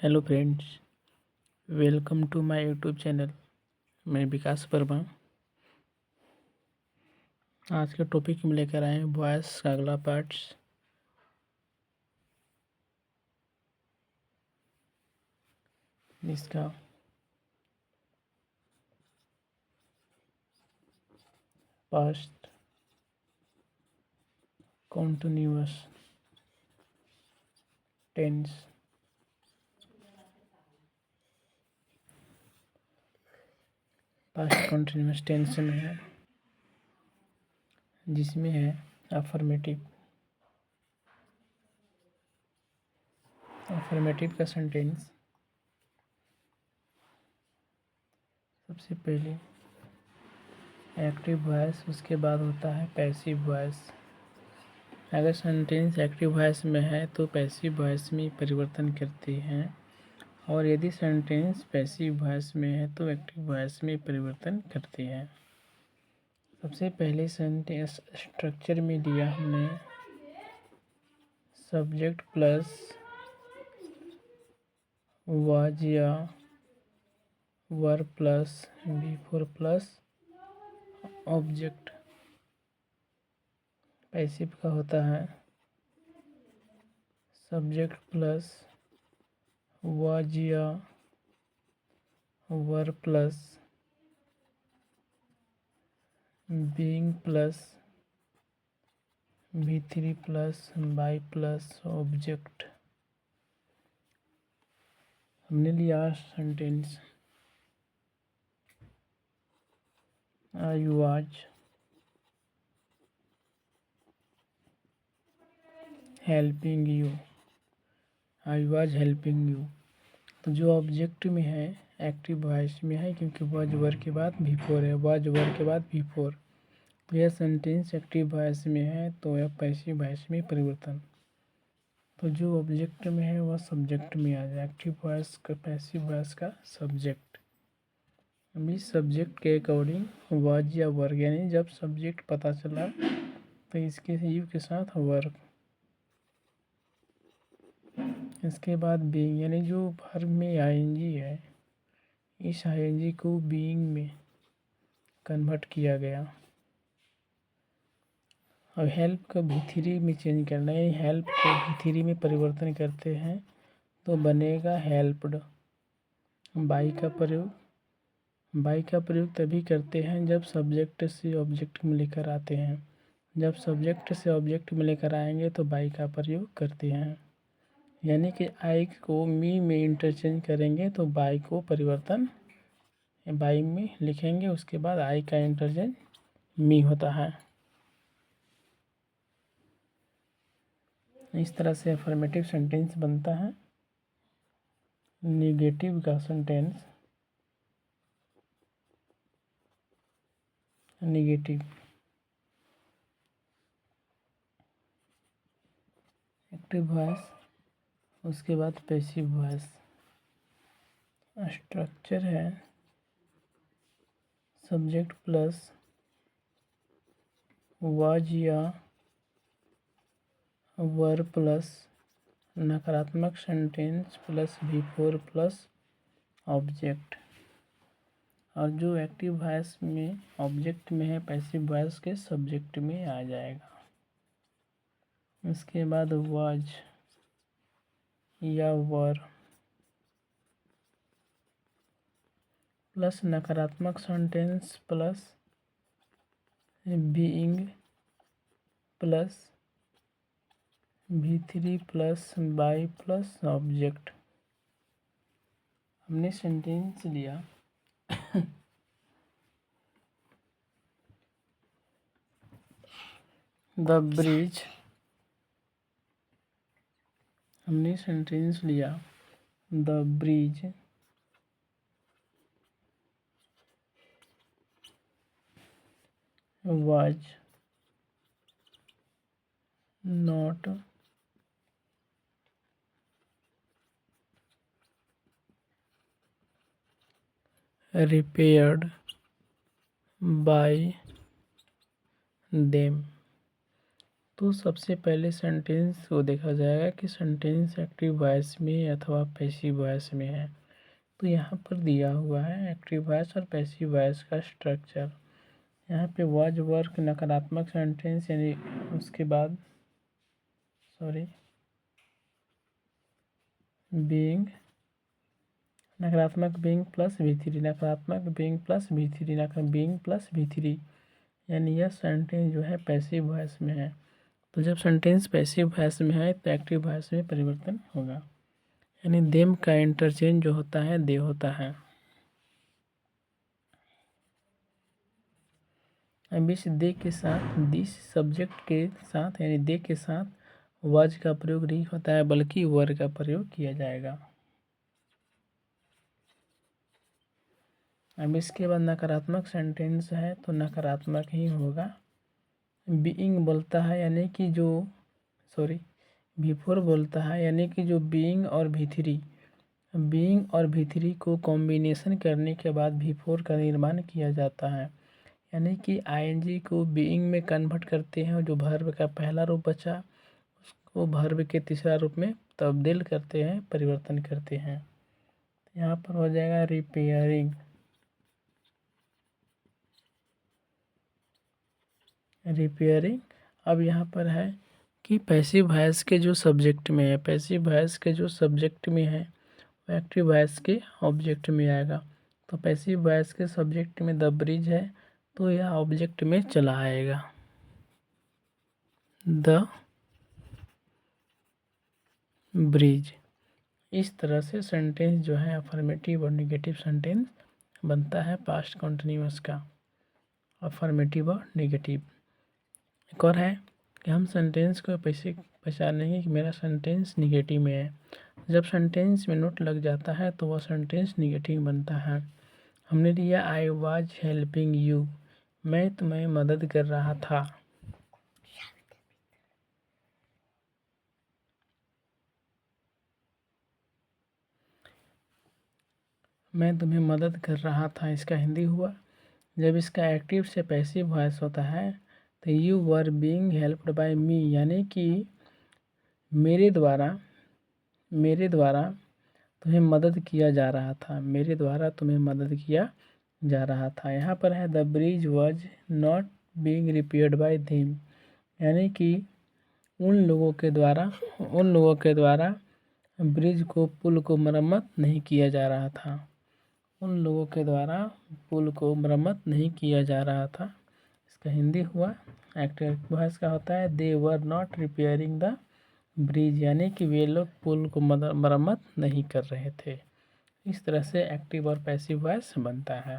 Hello friends, welcome to my YouTube channel. मैं विकास वर्मा। आज के टॉपिक में लेकर आए हैं वॉइस का अगला पार्ट्स। इसका past continuous tense, past continuous tense में है, जिसमें है अफर्मेटिव का सेंटेंस। सबसे पहले एक्टिव वॉइस, उसके बाद होता है पैसिव वॉइस। अगर सेंटेंस एक्टिव वॉइस में है तो पैसिव वॉइस में परिवर्तन करते हैं, और यदि सेंटेंस पैसिव वॉइस में है तो एक्टिव वॉइस में परिवर्तन करते हैं। सबसे पहले सेंटेंस स्ट्रक्चर में लिया हमने सब्जेक्ट प्लस वाज या वर plus before plus object. Passive का होता है सब्जेक्ट प्लस वाज या वर plus being plus V3 plus by plus object. हमने लिया sentence I was helping you, I was helping you. तो जो ऑब्जेक्ट में है एक्टिव वॉइस में है, क्योंकि वाज वर के बाद बिफोर है, वाज वर के बाद बिफोर, तो यह सेंटेंस एक्टिव वॉइस में है, तो यह पैसिव वॉइस में परिवर्तन। तो जो ऑब्जेक्ट में है वह सब्जेक्ट में आ जाए, एक्टिव वॉइस का पैसिव वॉइस का सब्जेक्ट। अभी सब्जेक्ट के अकॉर्डिंग वाज या वर्ग, यानी जब सब्जेक्ट पता चला तो इसके यू के साथ वर्ग। इसके बाद बीइंग, यानी जो वर्ब में आईएनजी है, इस आईएनजी को बीइंग में कन्वर्ट किया गया। अब हेल्प को V3 में चेंज करना है, हेल्प को V3 में परिवर्तन करते हैं तो बनेगा हेल्प्ड। बाई का प्रयोग तभी करते हैं जब सब्जेक्ट से ऑब्जेक्ट में लेकर आते हैं। जब सब्जेक्ट से ऑब्जेक्ट में लेकर आएंगे तो बाई का प्रयोग करते हैं, यानी कि आई को मी में इंटरचेंज करेंगे तो बाई को परिवर्तन बाई में लिखेंगे, उसके बाद आई का इंटरचेंज मी होता है। इस तरह से अफर्मेटिव सेंटेंस बनता है। नेगेटिव का सेंटेंस, नेगेटिव एक्टिव वॉइस, उसके बाद पैसिव वॉइस। स्ट्रक्चर है सब्जेक्ट प्लस वाज या वर प्लस नकारात्मक sentence plus before plus object. और जो एक्टिव वॉइस में ऑब्जेक्ट में है पैसिव वॉइस के सब्जेक्ट में आ जाएगा। इसके बाद वाज या वर प्लस नकारात्मक sentence plus being plus V3 plus by plus object. हमने सेंटेंस लिया द ब्रिज, हमने सेंटेंस लिया the bridge was not repaired by them। तो सबसे पहले सेंटेंस को देखा जाएगा कि सेंटेंस एक्टिव वॉइस में अथवा पैसिव वॉइस में है। तो यहाँ पर दिया हुआ है एक्टिव वॉइस और पैसिव वॉइस का स्ट्रक्चर। यहाँ पे वाज वर्क नकारात्मक सेंटेंस यानी उसके बाद बीइंग नकारात्मक बीइंग प्लस V3 नकारात्मक बीइंग प्लस V3 नकारात्मक बीइंग प्लस V3 यानी यह सेंटेंस जो है पैसिव वॉइस में है। तो जब सेंटेंस पैसिव वॉइस में है तो एक्टिव वॉइस में परिवर्तन होगा, यानी देम का इंटरचेंज जो होता है दे होता है। अब इस दे के साथ दिस सब्जेक्ट के साथ यानी दे के साथ वाज का प्रयोग नहीं होता है बल्कि वर का प्रयोग किया जाएगा। अब इसके बाद नकारात्मक सेंटेंस है तो नकारात्मक ही होगा। बीइंग बोलता है यानी कि जो V4 बोलता है यानी कि जो बीइंग और V3 को कॉम्बिनेशन करने के बाद V4 का निर्माण किया जाता है। यानी कि आईएनजी को बीइंग में कन्वर्ट करते हैं और जो वर्ब का पहला रूप बचा उसको वर्ब के तीसरा रूप में तब्दील करते हैं, परिवर्तन करते हैं। तो यहाँ पर हो जाएगा रिपेयरिंग। अब यहाँ पर है कि पैसिव वॉइस के जो सब्जेक्ट में है, पैसिव वॉइस के जो सब्जेक्ट में है वो एक्टिव वॉइस के ऑब्जेक्ट में आएगा। तो पैसिव वॉइस के सब्जेक्ट में द ब्रिज है तो यह ऑब्जेक्ट में चला आएगा द ब्रिज। इस तरह से सेंटेंस जो है अफर्मेटिव और निगेटिव सेंटेंस बनता है पास्ट कॉन्टिन्यूअस का, अफर्मेटिव और निगेटिव। एक और है कि हम सेंटेंस को पहचानेंगे कि मेरा सेंटेंस निगेटिव में है। जब सेंटेंस में नोट लग जाता है तो वह सेंटेंस निगेटिव बनता है। हमने लिया आई वाज हेल्पिंग यू, मैं तुम्हें मदद कर रहा था। मैं तुम्हें मदद कर रहा था, इसका हिंदी हुआ। जब इसका एक्टिव से पैसिव वॉइस होता है तो you were being helped by me, यानी कि मेरे द्वारा तुम्हें मदद किया जा रहा था, मेरे द्वारा तुम्हें मदद किया जा रहा था। यहाँ पर है the bridge was not being repaired bye them, यानी कि उन लोगों के द्वारा ब्रिज को पुल को मरम्मत नहीं किया जा रहा था। उन लोगों के द्वारा पुल को मरम्मत नहीं किया जा रहा था, इसका हिंदी हुआ। एक्टिव वॉइस का होता है they were not repairing the bridge, यानी कि वे लोग पुल को मरम्मत नहीं कर रहे थे। इस तरह से एक्टिव और पैसिव वॉइस बनता है।